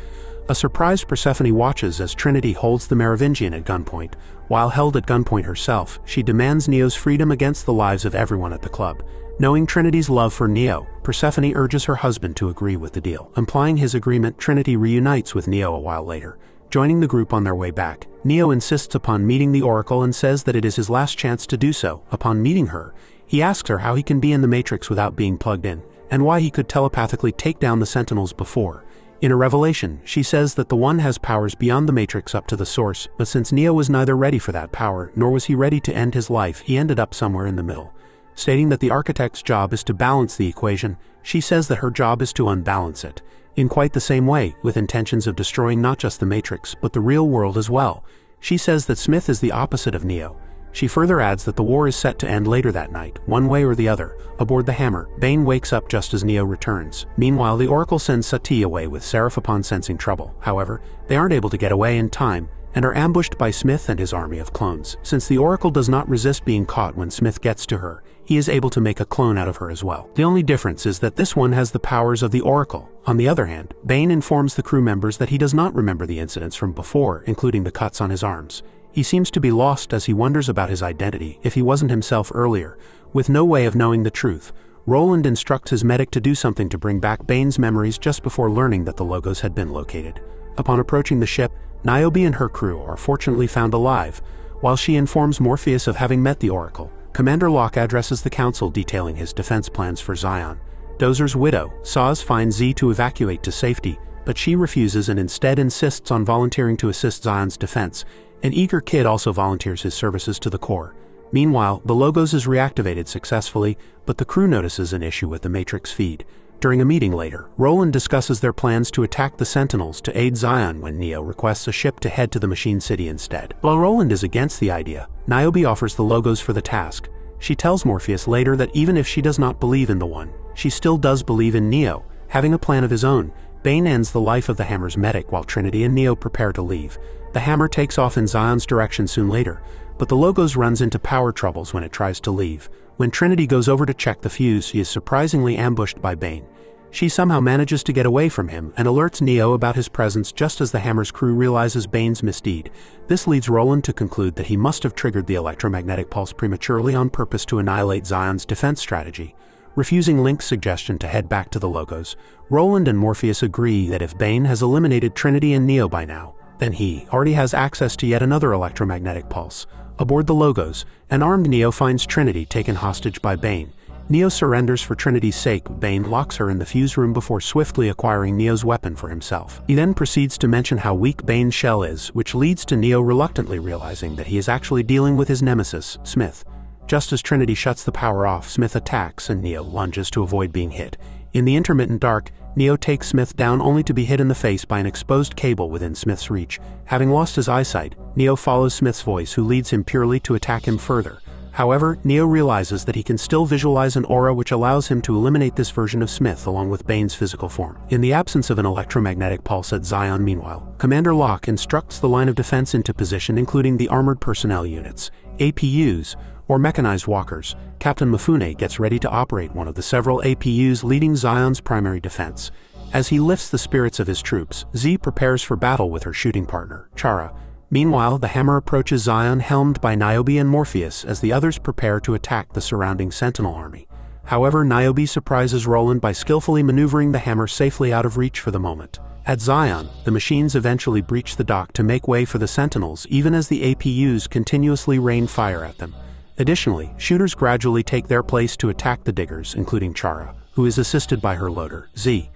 A surprised Persephone watches as Trinity holds the Merovingian at gunpoint. While held at gunpoint herself, she demands Neo's freedom against the lives of everyone at the club. Knowing Trinity's love for Neo, Persephone urges her husband to agree with the deal. Implying his agreement, Trinity reunites with Neo a while later. Joining the group on their way back, Neo insists upon meeting the Oracle and says that it is his last chance to do so. Upon meeting her, he asks her how he can be in the Matrix without being plugged in, and why he could telepathically take down the Sentinels before. In a revelation, she says that the One has powers beyond the Matrix up to the Source, but since Neo was neither ready for that power, nor was he ready to end his life, he ended up somewhere in the middle. Stating that the Architect's job is to balance the equation, she says that her job is to unbalance it. In quite the same way, with intentions of destroying not just the Matrix, but the real world as well. She says that Smith is the opposite of Neo. She further adds that the war is set to end later that night, one way or the other. Aboard the Hammer, Bane wakes up just as Neo returns. Meanwhile, the Oracle sends Sati away with Seraph upon sensing trouble. However, they aren't able to get away in time, and are ambushed by Smith and his army of clones. Since the Oracle does not resist being caught when Smith gets to her, he is able to make a clone out of her as well. The only difference is that this one has the powers of the Oracle. On the other hand, Bane informs the crew members that he does not remember the incidents from before, including the cuts on his arms. He seems to be lost as he wonders about his identity, if he wasn't himself earlier. With no way of knowing the truth, Roland instructs his medic to do something to bring back Bane's memories just before learning that the logos had been located. Upon approaching the ship, Niobe and her crew are fortunately found alive. While she informs Morpheus of having met the Oracle, Commander Locke addresses the Council detailing his defense plans for Zion. Dozer's widow, Saz, finds Z to evacuate to safety, but she refuses and instead insists on volunteering to assist Zion's defense. An eager Kid also volunteers his services to the Corps. Meanwhile, the Logos is reactivated successfully, but the crew notices an issue with the Matrix feed. During a meeting later, Roland discusses their plans to attack the Sentinels to aid Zion when Neo requests a ship to head to the Machine City instead. While Roland is against the idea, Niobe offers the Logos for the task. She tells Morpheus later that even if she does not believe in the One, she still does believe in Neo, having a plan of his own. Bane ends the life of the Hammer's medic while Trinity and Neo prepare to leave. The Hammer takes off in Zion's direction soon later, but the Logos runs into power troubles when it tries to leave. When Trinity goes over to check the fuse, she is surprisingly ambushed by Bane. She somehow manages to get away from him and alerts Neo about his presence just as the Hammer's crew realizes Bane's misdeed. This leads Roland to conclude that he must have triggered the electromagnetic pulse prematurely on purpose to annihilate Zion's defense strategy. Refusing Link's suggestion to head back to the Logos, Roland and Morpheus agree that if Bane has eliminated Trinity and Neo by now, then he already has access to yet another electromagnetic pulse. Aboard the Logos, an armed Neo finds Trinity taken hostage by Bane. Neo surrenders for Trinity's sake, but Bane locks her in the fuse room before swiftly acquiring Neo's weapon for himself. He then proceeds to mention how weak Bane's shell is, which leads to Neo reluctantly realizing that he is actually dealing with his nemesis, Smith. Just as Trinity shuts the power off, Smith attacks and Neo lunges to avoid being hit. In the intermittent dark, Neo takes Smith down only to be hit in the face by an exposed cable within Smith's reach. Having lost his eyesight, Neo follows Smith's voice, who leads him purely to attack him further. However, Neo realizes that he can still visualize an aura which allows him to eliminate this version of Smith along with Bane's physical form. In the absence of an electromagnetic pulse at Zion, meanwhile, Commander Locke instructs the line of defense into position, including the armored personnel units, APUs, or mechanized walkers. Captain Mifune gets ready to operate one of the several APUs leading Zion's primary defense. As he lifts the spirits of his troops, Z prepares for battle with her shooting partner, Chara. Meanwhile, the Hammer approaches Zion helmed by Niobe and Morpheus as the others prepare to attack the surrounding Sentinel army. However, Niobe surprises Roland by skillfully maneuvering the Hammer safely out of reach for the moment. At Zion, the machines eventually breach the dock to make way for the Sentinels, even as the APUs continuously rain fire at them. Additionally, shooters gradually take their place to attack the diggers, including Chara, who is assisted by her loader, Z.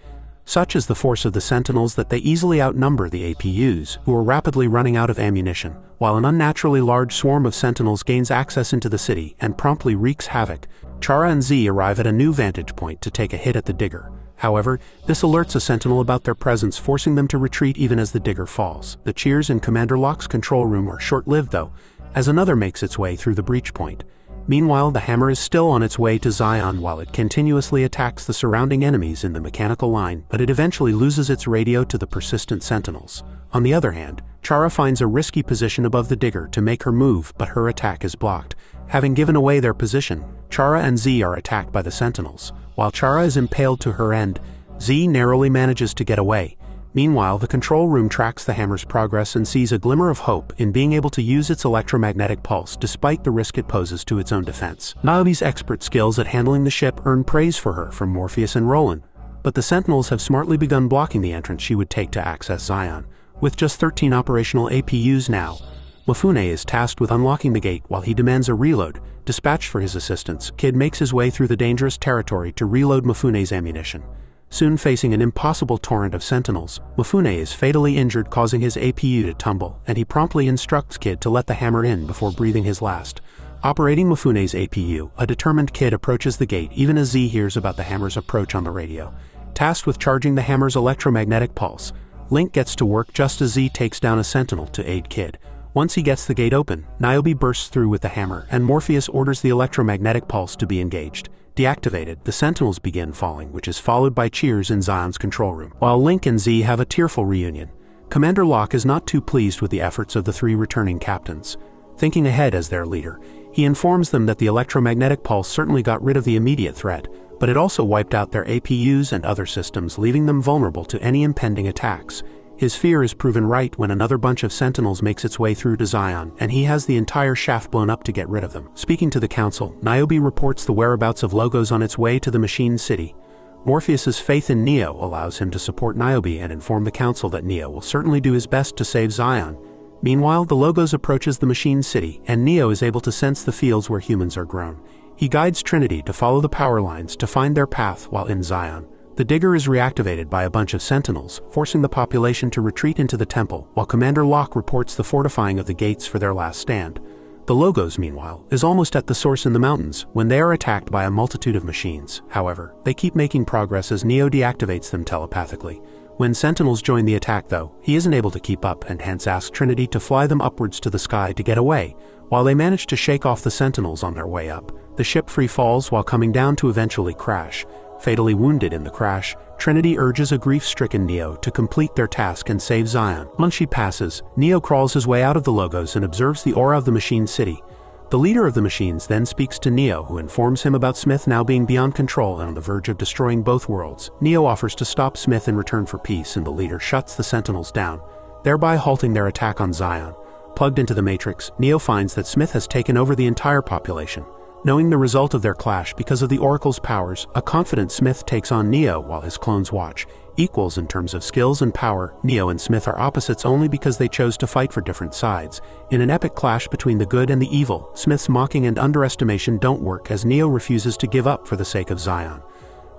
Such is the force of the Sentinels that they easily outnumber the APUs, who are rapidly running out of ammunition, while an unnaturally large swarm of Sentinels gains access into the city and promptly wreaks havoc. Chara and Z arrive at a new vantage point to take a hit at the digger. However, this alerts a Sentinel about their presence, forcing them to retreat even as the digger falls. The cheers in Commander Locke's control room are short-lived though, as another makes its way through the breach point. Meanwhile, the Hammer is still on its way to Zion while it continuously attacks the surrounding enemies in the mechanical line, but it eventually loses its radio to the persistent Sentinels. On the other hand, Chara finds a risky position above the digger to make her move, but her attack is blocked. Having given away their position, Chara and Z are attacked by the Sentinels. While Chara is impaled to her end, Z narrowly manages to get away. Meanwhile, the control room tracks the hammer's progress and sees a glimmer of hope in being able to use its electromagnetic pulse despite the risk it poses to its own defense. Niobe's expert skills at handling the ship earn praise for her from Morpheus and Roland, but the Sentinels have smartly begun blocking the entrance she would take to access Zion. With just 13 operational APUs now, Mifune is tasked with unlocking the gate while he demands a reload. Dispatched for his assistance, Kid makes his way through the dangerous territory to reload Mifune's ammunition. Soon facing an impossible torrent of Sentinels, Mifune is fatally injured, causing his APU to tumble, and he promptly instructs Kid to let the hammer in before breathing his last. Operating Mifune's APU, a determined Kid approaches the gate even as Z hears about the hammer's approach on the radio. Tasked with charging the hammer's electromagnetic pulse, Link gets to work just as Z takes down a Sentinel to aid Kid. Once he gets the gate open, Niobe bursts through with the hammer, and Morpheus orders the electromagnetic pulse to be engaged. Deactivated, the Sentinels begin falling, which is followed by cheers in Zion's control room. While Link and Z have a tearful reunion, Commander Locke is not too pleased with the efforts of the three returning captains. Thinking ahead as their leader, he informs them that the electromagnetic pulse certainly got rid of the immediate threat, but it also wiped out their APUs and other systems, leaving them vulnerable to any impending attacks. His fear is proven right when another bunch of Sentinels makes its way through to Zion, and he has the entire shaft blown up to get rid of them. Speaking to the Council, Niobe reports the whereabouts of Logos on its way to the Machine City. Morpheus's faith in Neo allows him to support Niobe and inform the Council that Neo will certainly do his best to save Zion. Meanwhile, the Logos approaches the Machine City, and Neo is able to sense the fields where humans are grown. He guides Trinity to follow the power lines to find their path while in Zion. The digger is reactivated by a bunch of Sentinels, forcing the population to retreat into the temple, while Commander Locke reports the fortifying of the gates for their last stand. The Logos, meanwhile, is almost at the source in the mountains when they are attacked by a multitude of machines. However, they keep making progress as Neo deactivates them telepathically. When Sentinels join the attack, though, he isn't able to keep up and hence asks Trinity to fly them upwards to the sky to get away. While they manage to shake off the Sentinels on their way up, the ship free falls while coming down to eventually crash. Fatally wounded in the crash, Trinity urges a grief-stricken Neo to complete their task and save Zion. Once she passes, Neo crawls his way out of the Logos and observes the aura of the Machine City. The leader of the machines then speaks to Neo, who informs him about Smith now being beyond control and on the verge of destroying both worlds. Neo offers to stop Smith in return for peace, and the leader shuts the Sentinels down, thereby halting their attack on Zion. Plugged into the Matrix, Neo finds that Smith has taken over the entire population. Knowing the result of their clash because of the Oracle's powers, a confident Smith takes on Neo while his clones watch. Equals in terms of skills and power, Neo and Smith are opposites only because they chose to fight for different sides. In an epic clash between the good and the evil, Smith's mocking and underestimation don't work as Neo refuses to give up for the sake of Zion.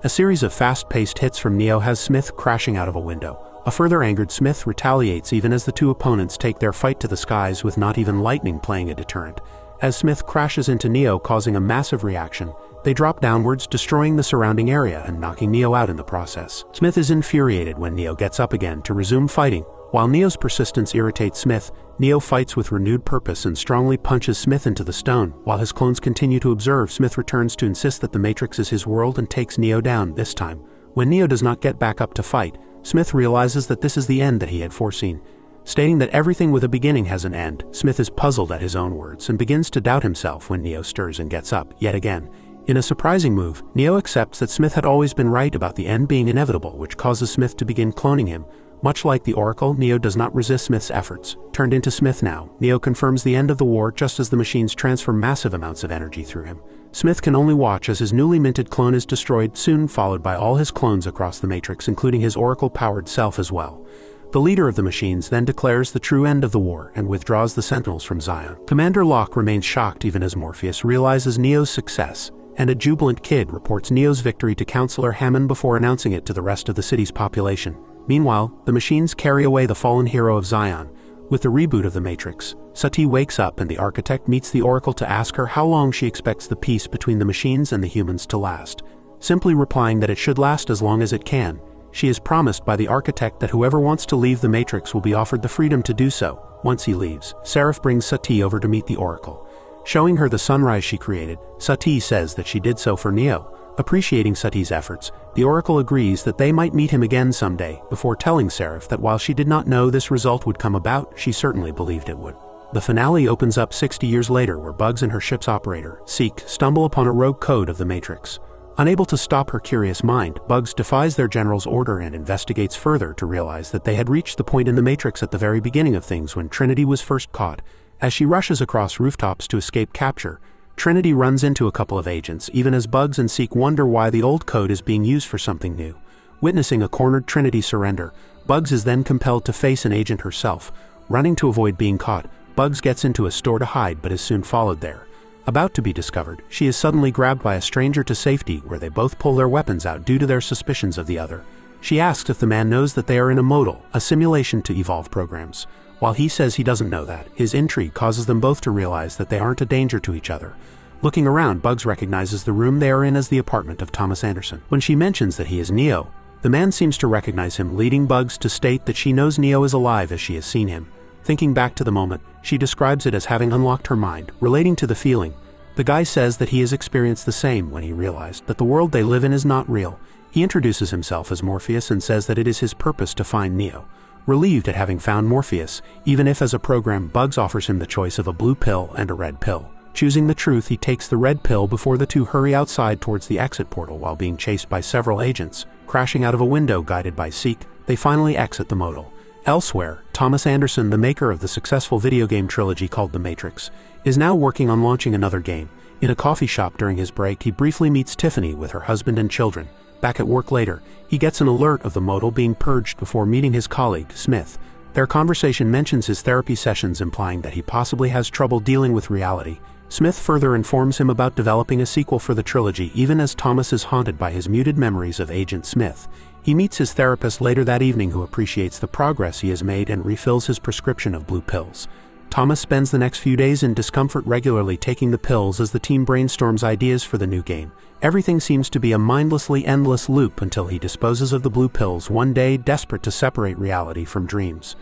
A series of fast-paced hits from Neo has Smith crashing out of a window. A further angered Smith retaliates even as the two opponents take their fight to the skies with not even lightning playing a deterrent. As Smith crashes into Neo, causing a massive reaction, they drop downwards, destroying the surrounding area and knocking Neo out in the process. Smith is infuriated when Neo gets up again to resume fighting. While Neo's persistence irritates Smith, Neo fights with renewed purpose and strongly punches Smith into the stone. While his clones continue to observe, Smith returns to insist that the Matrix is his world and takes Neo down this time. When Neo does not get back up to fight, Smith realizes that this is the end that he had foreseen. Stating that everything with a beginning has an end, Smith is puzzled at his own words and begins to doubt himself when Neo stirs and gets up, yet again. In a surprising move, Neo accepts that Smith had always been right about the end being inevitable, which causes Smith to begin cloning him. Much like the Oracle, Neo does not resist Smith's efforts. Turned into Smith now, Neo confirms the end of the war just as the machines transfer massive amounts of energy through him. Smith can only watch as his newly minted clone is destroyed, soon followed by all his clones across the Matrix, including his Oracle-powered self as well. The leader of the machines then declares the true end of the war and withdraws the Sentinels from Zion. Commander Locke remains shocked even as Morpheus realizes Neo's success, and a jubilant Kid reports Neo's victory to Counselor Hammond before announcing it to the rest of the city's population. Meanwhile, the machines carry away the fallen hero of Zion. With the reboot of the Matrix, Sati wakes up and the Architect meets the Oracle to ask her how long she expects the peace between the machines and the humans to last. Simply replying that it should last as long as it can, she is promised by the Architect that whoever wants to leave the Matrix will be offered the freedom to do so. Once he leaves, Seraph brings Sati over to meet the Oracle. Showing her the sunrise she created, Sati says that she did so for Neo. Appreciating Sati's efforts, the Oracle agrees that they might meet him again someday, before telling Seraph that while she did not know this result would come about, she certainly believed it would. The finale opens up 60 years later where Bugs and her ship's operator, Seek, stumble upon a rogue code of the Matrix. Unable to stop her curious mind, Bugs defies their general's order and investigates further to realize that they had reached the point in the Matrix at the very beginning of things when Trinity was first caught. As she rushes across rooftops to escape capture, Trinity runs into a couple of agents, even as Bugs and Seek wonder why the old code is being used for something new. Witnessing a cornered Trinity surrender, Bugs is then compelled to face an agent herself. Running to avoid being caught, Bugs gets into a store to hide but is soon followed there. About to be discovered, she is suddenly grabbed by a stranger to safety, where they both pull their weapons out due to their suspicions of the other. She asks if the man knows that they are in a modal, a simulation to evolve programs. While he says he doesn't know that, his intrigue causes them both to realize that they aren't a danger to each other. Looking around, Bugs recognizes the room they are in as the apartment of Thomas Anderson. When she mentions that he is Neo, the man seems to recognize him, leading Bugs to state that she knows Neo is alive as she has seen him. Thinking back to the moment, she describes it as having unlocked her mind, relating to the feeling. The guy says that he has experienced the same when he realized that the world they live in is not real. He introduces himself as Morpheus and says that it is his purpose to find Neo. Relieved at having found Morpheus, even if as a program, Bugs offers him the choice of a blue pill and a red pill. Choosing the truth, he takes the red pill before the two hurry outside towards the exit portal while being chased by several agents. Crashing out of a window guided by Seek, they finally exit the modal. Elsewhere, Thomas Anderson, the maker of the successful video game trilogy called The Matrix, is now working on launching another game. In a coffee shop during his break, he briefly meets Tiffany with her husband and children. Back at work later, he gets an alert of the modal being purged before meeting his colleague, Smith. Their conversation mentions his therapy sessions, implying that he possibly has trouble dealing with reality. Smith further informs him about developing a sequel for the trilogy, even as Thomas is haunted by his muted memories of Agent Smith. He meets his therapist later that evening, who appreciates the progress he has made and refills his prescription of blue pills. Thomas spends the next few days in discomfort, regularly taking the pills as the team brainstorms ideas for the new game. Everything seems to be a mindlessly endless loop until he disposes of the blue pills one day, desperate to separate reality from dreams.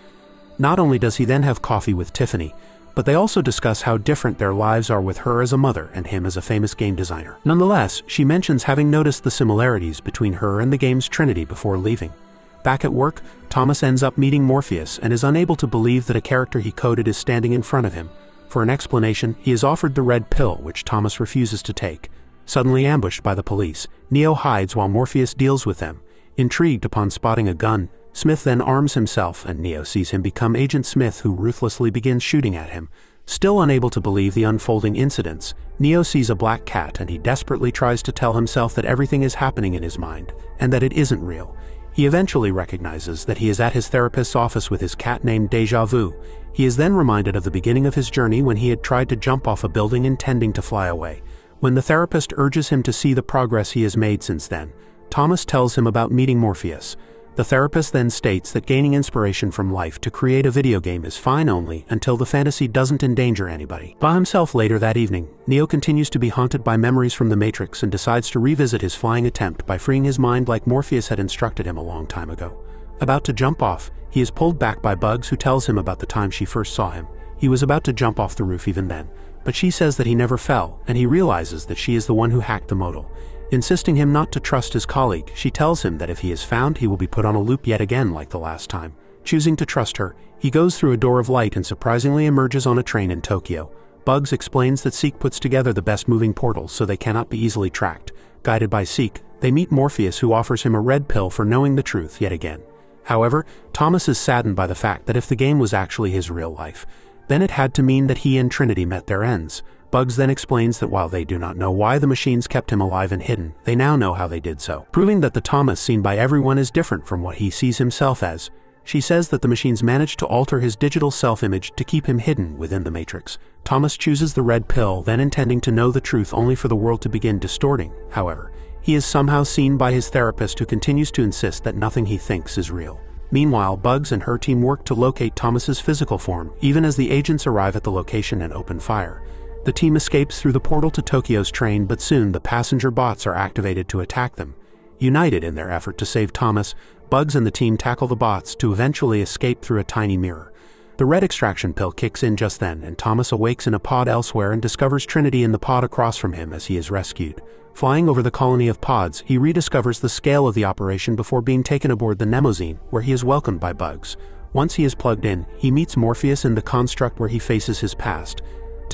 Not only does he then have coffee with Tiffany, but they also discuss how different their lives are, with her as a mother and him as a famous game designer. Nonetheless, she mentions having noticed the similarities between her and the game's Trinity before leaving. Back at work, Thomas ends up meeting Morpheus and is unable to believe that a character he coded is standing in front of him. For an explanation, he is offered the red pill, which Thomas refuses to take. Suddenly ambushed by the police, Neo hides while Morpheus deals with them. Intrigued upon spotting a gun, Smith then arms himself, and Neo sees him become Agent Smith, who ruthlessly begins shooting at him. Still unable to believe the unfolding incidents, Neo sees a black cat, and he desperately tries to tell himself that everything is happening in his mind, and that it isn't real. He eventually recognizes that he is at his therapist's office with his cat named Deja Vu. He is then reminded of the beginning of his journey when he had tried to jump off a building intending to fly away. When the therapist urges him to see the progress he has made since then, Thomas tells him about meeting Morpheus. The therapist then states that gaining inspiration from life to create a video game is fine only until the fantasy doesn't endanger anybody. By himself later that evening, Neo continues to be haunted by memories from the Matrix and decides to revisit his flying attempt by freeing his mind like Morpheus had instructed him a long time ago. About to jump off, he is pulled back by Bugs, who tells him about the time she first saw him. He was about to jump off the roof even then, but she says that he never fell, and he realizes that she is the one who hacked the modal. Insisting him not to trust his colleague, she tells him that if he is found, he will be put on a loop yet again like the last time. Choosing to trust her, he goes through a door of light and surprisingly emerges on a train in Tokyo. Bugs explains that Seek puts together the best moving portals so they cannot be easily tracked. Guided by Seek, they meet Morpheus, who offers him a red pill for knowing the truth yet again. However, Thomas is saddened by the fact that if the game was actually his real life, then it had to mean that he and Trinity met their ends. Bugs then explains that while they do not know why the machines kept him alive and hidden, they now know how they did so, proving that the Thomas seen by everyone is different from what he sees himself as. She says that the machines managed to alter his digital self-image to keep him hidden within the Matrix. Thomas chooses the red pill, then intending to know the truth only for the world to begin distorting. However, he is somehow seen by his therapist, who continues to insist that nothing he thinks is real. Meanwhile, Bugs and her team work to locate Thomas's physical form, even as the agents arrive at the location and open fire. The team escapes through the portal to Tokyo's train, but soon the passenger bots are activated to attack them. United in their effort to save Thomas, Bugs and the team tackle the bots to eventually escape through a tiny mirror. The red extraction pill kicks in just then, and Thomas awakes in a pod elsewhere and discovers Trinity in the pod across from him as he is rescued. Flying over the colony of pods, he rediscovers the scale of the operation before being taken aboard the Nemozyne, where he is welcomed by Bugs. Once he is plugged in, he meets Morpheus in the construct where he faces his past.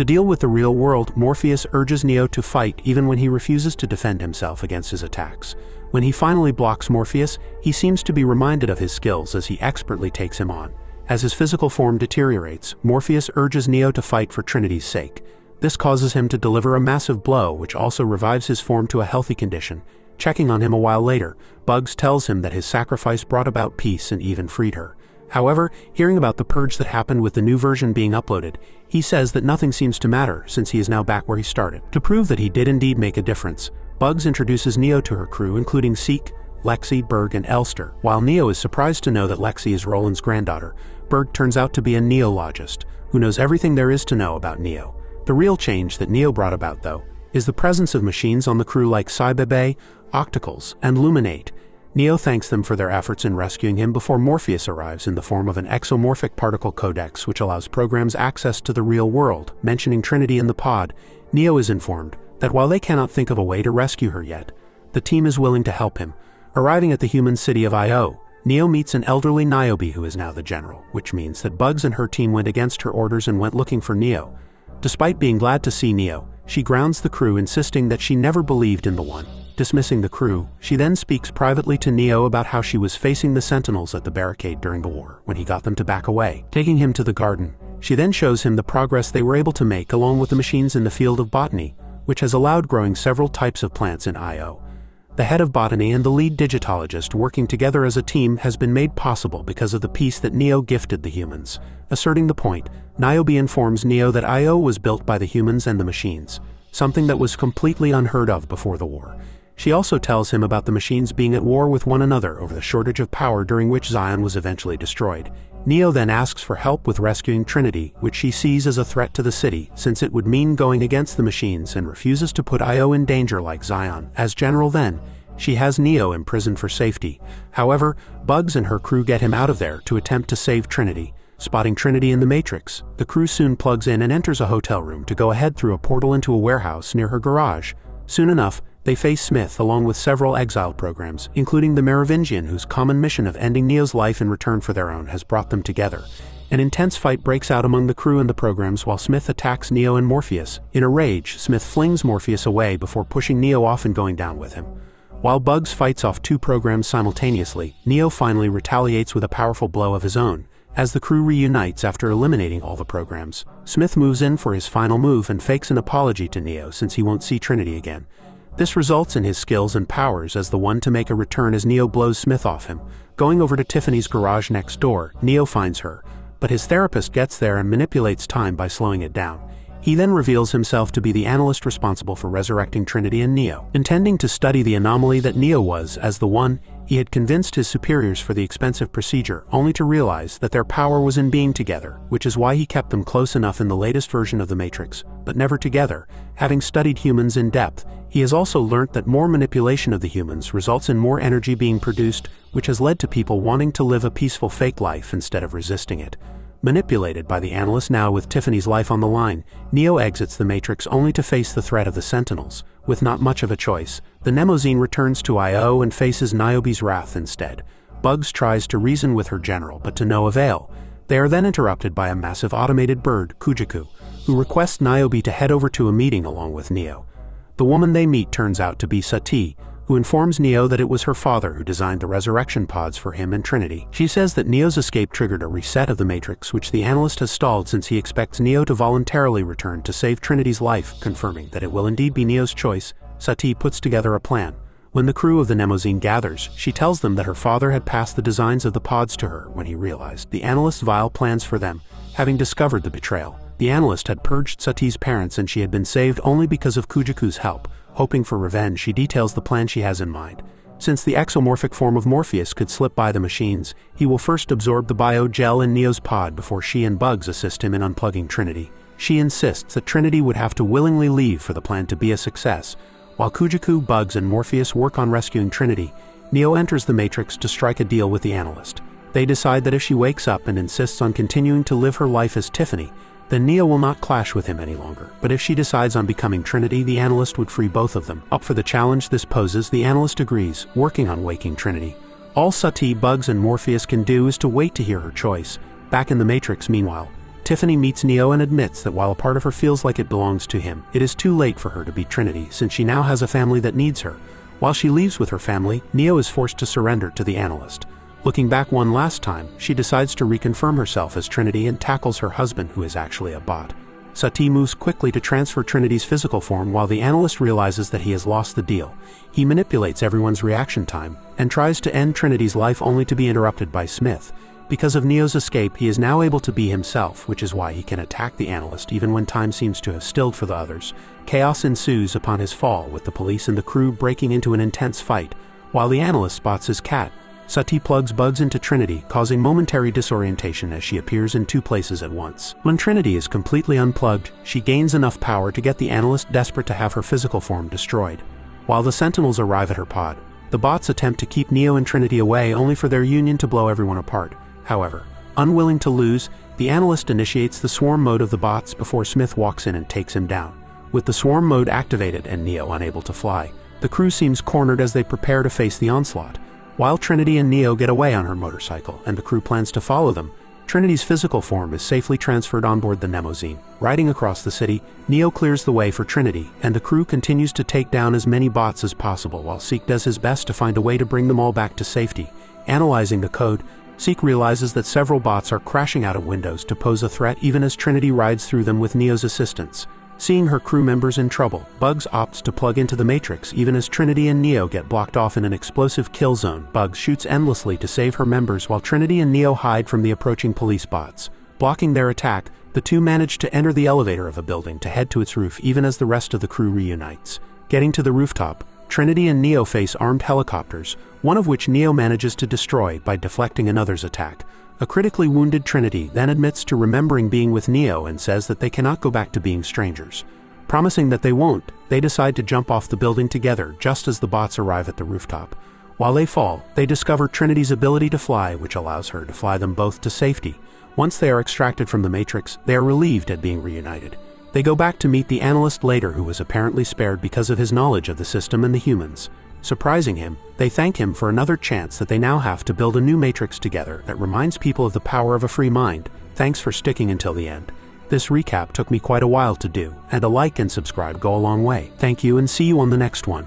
To deal with the real world, Morpheus urges Neo to fight even when he refuses to defend himself against his attacks. When he finally blocks Morpheus, he seems to be reminded of his skills as he expertly takes him on. As his physical form deteriorates, Morpheus urges Neo to fight for Trinity's sake. This causes him to deliver a massive blow, which also revives his form to a healthy condition. Checking on him a while later, Bugs tells him that his sacrifice brought about peace and even freed her. However, hearing about the purge that happened with the new version being uploaded, he says that nothing seems to matter since he is now back where he started. To prove that he did indeed make a difference, Bugs introduces Neo to her crew, including Seek, Lexi, Berg, and Elster. While Neo is surprised to know that Lexi is Roland's granddaughter, Berg turns out to be a neologist who knows everything there is to know about Neo. The real change that Neo brought about, though, is the presence of machines on the crew like Cybebe, Octacles, and Luminate. Neo thanks them for their efforts in rescuing him before Morpheus arrives in the form of an exomorphic particle codex which allows programs access to the real world. Mentioning Trinity in the pod, Neo is informed that while they cannot think of a way to rescue her yet, the team is willing to help him. Arriving at the human city of Io, Neo meets an elderly Niobe who is now the general, which means that Bugs and her team went against her orders and went looking for Neo. Despite being glad to see Neo, she grounds the crew, insisting that she never believed in the One. Dismissing the crew, she then speaks privately to Neo about how she was facing the Sentinels at the barricade during the war, when he got them to back away. Taking him to the garden, she then shows him the progress they were able to make along with the machines in the field of botany, which has allowed growing several types of plants in Io. The head of botany and the lead digitologist working together as a team has been made possible because of the piece that Neo gifted the humans. Asserting the point, Niobe informs Neo that Io was built by the humans and the machines, something that was completely unheard of before the war. She also tells him about the machines being at war with one another over the shortage of power during which Zion was eventually destroyed. Neo then asks for help with rescuing Trinity, which she sees as a threat to the city since it would mean going against the machines, and refuses to put Io in danger like Zion. As general then, she has Neo imprisoned for safety. However, Bugs and her crew get him out of there to attempt to save Trinity. Spotting Trinity in the Matrix, the crew soon plugs in and enters a hotel room to go ahead through a portal into a warehouse near her garage. Soon enough, they face Smith along with several exiled programs, including the Merovingian, whose common mission of ending Neo's life in return for their own has brought them together. An intense fight breaks out among the crew and the programs while Smith attacks Neo and Morpheus. In a rage, Smith flings Morpheus away before pushing Neo off and going down with him. While Bugs fights off two programs simultaneously, Neo finally retaliates with a powerful blow of his own. As the crew reunites after eliminating all the programs, Smith moves in for his final move and fakes an apology to Neo since he won't see Trinity again. This results in his skills and powers as the One to make a return as Neo blows Smith off him. Going over to Tiffany's garage next door, Neo finds her, but his therapist gets there and manipulates time by slowing it down. He then reveals himself to be the analyst responsible for resurrecting Trinity and Neo. Intending to study the anomaly that Neo was as the One, he had convinced his superiors for the expensive procedure, only to realize that their power was in being together, which is why he kept them close enough in the latest version of the Matrix, but never together. Having studied humans in depth, he has also learnt that more manipulation of the humans results in more energy being produced, which has led to people wanting to live a peaceful fake life instead of resisting it. Manipulated by the analyst now with Tiffany's life on the line, Neo exits the Matrix only to face the threat of the Sentinels. With not much of a choice, the Mnemosyne returns to Io and faces Niobe's wrath instead. Bugs tries to reason with her general, but to no avail. They are then interrupted by a massive automated bird, Kujaku, who requests Niobe to head over to a meeting along with Neo. The woman they meet turns out to be Sati, who informs Neo that it was her father who designed the resurrection pods for him and Trinity. She says that Neo's escape triggered a reset of the Matrix, which the analyst has stalled since he expects Neo to voluntarily return to save Trinity's life. Confirming that it will indeed be Neo's choice, Sati puts together a plan. When the crew of the Mnemosyne gathers, she tells them that her father had passed the designs of the pods to her when he realized the analyst's vile plans for them, having discovered the betrayal. The analyst had purged Sati's parents and she had been saved only because of Kujaku's help. Hoping for revenge, she details the plan she has in mind. Since the exomorphic form of Morpheus could slip by the machines, he will first absorb the bio-gel in Neo's pod before she and Bugs assist him in unplugging Trinity. She insists that Trinity would have to willingly leave for the plan to be a success. While Kujaku, Bugs, and Morpheus work on rescuing Trinity, Neo enters the Matrix to strike a deal with the analyst. They decide that if she wakes up and insists on continuing to live her life as Tiffany, then Neo will not clash with him any longer. But if she decides on becoming Trinity, the analyst would free both of them. Up for the challenge this poses, the analyst agrees, working on waking Trinity. All Sati, Bugs, and Morpheus can do is to wait to hear her choice. Back in the Matrix, meanwhile, Tiffany meets Neo and admits that while a part of her feels like it belongs to him, it is too late for her to be Trinity since she now has a family that needs her. While she leaves with her family, Neo is forced to surrender to the analyst. Looking back one last time, she decides to reconfirm herself as Trinity and tackles her husband, who is actually a bot. Sati moves quickly to transfer Trinity's physical form while the analyst realizes that he has lost the deal. He manipulates everyone's reaction time and tries to end Trinity's life only to be interrupted by Smith. Because of Neo's escape, he is now able to be himself, which is why he can attack the analyst even when time seems to have stilled for the others. Chaos ensues upon his fall, with the police and the crew breaking into an intense fight. While the analyst spots his cat, Sati plugs bugs into Trinity, causing momentary disorientation as she appears in two places at once. When Trinity is completely unplugged, she gains enough power to get the analyst desperate to have her physical form destroyed. While the Sentinels arrive at her pod, the bots attempt to keep Neo and Trinity away only for their union to blow everyone apart. However, unwilling to lose, the analyst initiates the swarm mode of the bots before Smith walks in and takes him down. With the swarm mode activated and Neo unable to fly, the crew seems cornered as they prepare to face the onslaught. While Trinity and Neo get away on her motorcycle and the crew plans to follow them, Trinity's physical form is safely transferred on board the Nemosyne. Riding across the city, Neo clears the way for Trinity, and the crew continues to take down as many bots as possible while Seek does his best to find a way to bring them all back to safety. Analyzing the code, Seek realizes that several bots are crashing out of windows to pose a threat even as Trinity rides through them with Neo's assistance. Seeing her crew members in trouble, Bugs opts to plug into the Matrix even as Trinity and Neo get blocked off in an explosive kill zone. Bugs shoots endlessly to save her members while Trinity and Neo hide from the approaching police bots. Blocking their attack, the two manage to enter the elevator of a building to head to its roof even as the rest of the crew reunites. Getting to the rooftop, Trinity and Neo face armed helicopters, one of which Neo manages to destroy by deflecting another's attack. A critically wounded Trinity then admits to remembering being with Neo and says that they cannot go back to being strangers. Promising that they won't, they decide to jump off the building together just as the bots arrive at the rooftop. While they fall, they discover Trinity's ability to fly, which allows her to fly them both to safety. Once they are extracted from the Matrix, they are relieved at being reunited. They go back to meet the analyst later, who was apparently spared because of his knowledge of the system and the humans. Surprising him, they thank him for another chance that they now have to build a new Matrix together that reminds people of the power of a free mind. Thanks for sticking until the end. This recap took me quite a while to do, and a like and subscribe go a long way. Thank you and see you on the next one.